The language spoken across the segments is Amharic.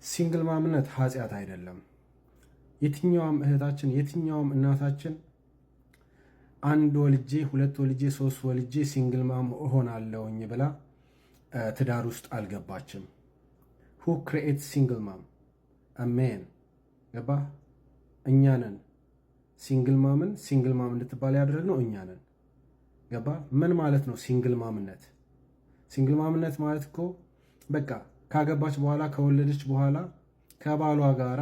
ሲንግል ማምነት ኃጢአት አይደለም። የትኛውም እህታችን የትኛውም እናታችን አንድ ወልጄ ሁለት ወልጄ ሶስት ወልጄ ሲንግል ማም እሆናለሁኝ ብላ ትዳር ውስጥ አልገባችም። who creates single mom a man ገባ? እኛ ነን ሲንግል ማምን ሲንግል ማም እንድትባል ያደረግነው እኛ ነን። ገባ? ምን ማለት ነው ሲንግል ማምነት? ሲንግል ማምነት ማለት እኮ በቃ ካገባች በኋላ ከወለደች በኋላ ከባሏ ጋራ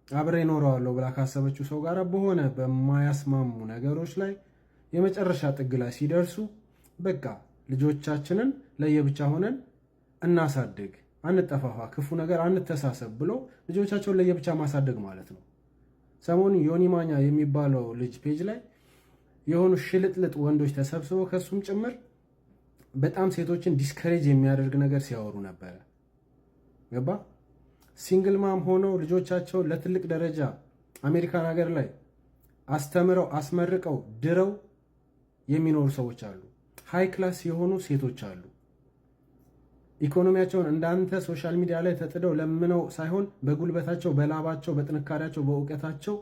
አብሬ እኖረዋለሁ ብላ ካሰበችው ሰው ጋር በሆነ በማያስማሙ ነገሮች ላይ የመጨረሻ ጥግ ላይ ሲደርሱ በቃ ልጆቻችንን ለየብቻ ሆነን እናሳድግ፣ አንጠፋፋ፣ ክፉ ነገር አንተሳሰብ ብሎ ልጆቻቸውን ለየብቻ ማሳደግ ማለት ነው። ሰሞኑን ዮኒ ማኛ የሚባለው ልጅ ፔጅ ላይ የሆኑ ሽልጥልጥ ወንዶች ተሰብስበው ከሱም ጭምር በጣም ሴቶችን ዲስከሬጅ የሚያደርግ ነገር ሲያወሩ ነበረ። ገባ? ሲንግል ማም ሆነው ልጆቻቸውን ለትልቅ ደረጃ አሜሪካን ሀገር ላይ አስተምረው አስመርቀው ድረው የሚኖሩ ሰዎች አሉ። ሃይ ክላስ የሆኑ ሴቶች አሉ። ኢኮኖሚያቸውን እንዳንተ ሶሻል ሚዲያ ላይ ተጥደው ለምነው ሳይሆን በጉልበታቸው፣ በላባቸው፣ በጥንካሬያቸው፣ በእውቀታቸው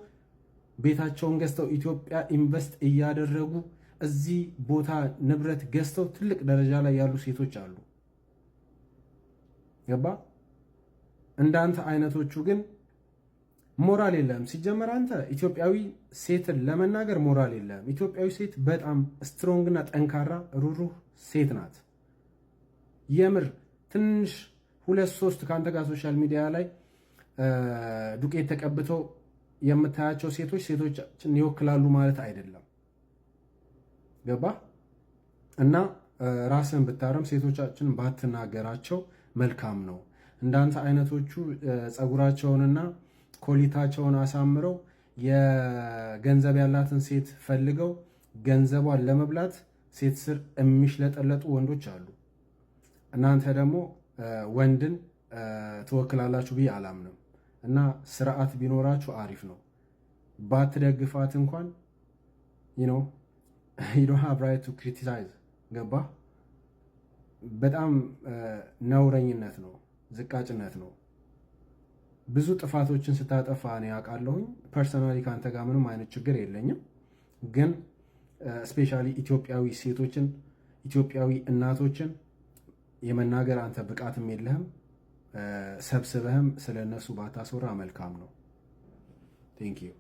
ቤታቸውን ገዝተው ኢትዮጵያ ኢንቨስት እያደረጉ እዚህ ቦታ ንብረት ገዝተው ትልቅ ደረጃ ላይ ያሉ ሴቶች አሉ። ገባ? እንዳንተ አይነቶቹ ግን ሞራል የለም። ሲጀመር አንተ ኢትዮጵያዊ ሴትን ለመናገር ሞራል የለም። ኢትዮጵያዊ ሴት በጣም ስትሮንግ እና ጠንካራ ሩሩህ ሴት ናት። የምር ትንሽ ሁለት ሶስት ከአንተ ጋር ሶሻል ሚዲያ ላይ ዱቄት ተቀብተው የምታያቸው ሴቶች ሴቶችን ይወክላሉ ማለት አይደለም። ገባ? እና ራስን ብታረም ሴቶቻችን ባትናገራቸው መልካም ነው። እንዳንተ አይነቶቹ ፀጉራቸውንና ኮሊታቸውን አሳምረው የገንዘብ ያላትን ሴት ፈልገው ገንዘቧን ለመብላት ሴት ስር የሚሽለጠለጡ ወንዶች አሉ። እናንተ ደግሞ ወንድን ትወክላላችሁ ብዬ አላምንም። እና ስርዓት ቢኖራችሁ አሪፍ ነው። ባትደግፋት እንኳን you don't have right to criticize። ገባ? በጣም ነውረኝነት ነው፣ ዝቃጭነት ነው። ብዙ ጥፋቶችን ስታጠፋ እኔ ያውቃለሁኝ። ፐርሰናሊ ከአንተ ጋር ምንም አይነት ችግር የለኝም። ግን ስፔሻሊ ኢትዮጵያዊ ሴቶችን ኢትዮጵያዊ እናቶችን የመናገር አንተ ብቃትም የለህም። ሰብስበህም ስለነሱ ባታስወራ መልካም ነው። ቴንክ ዩ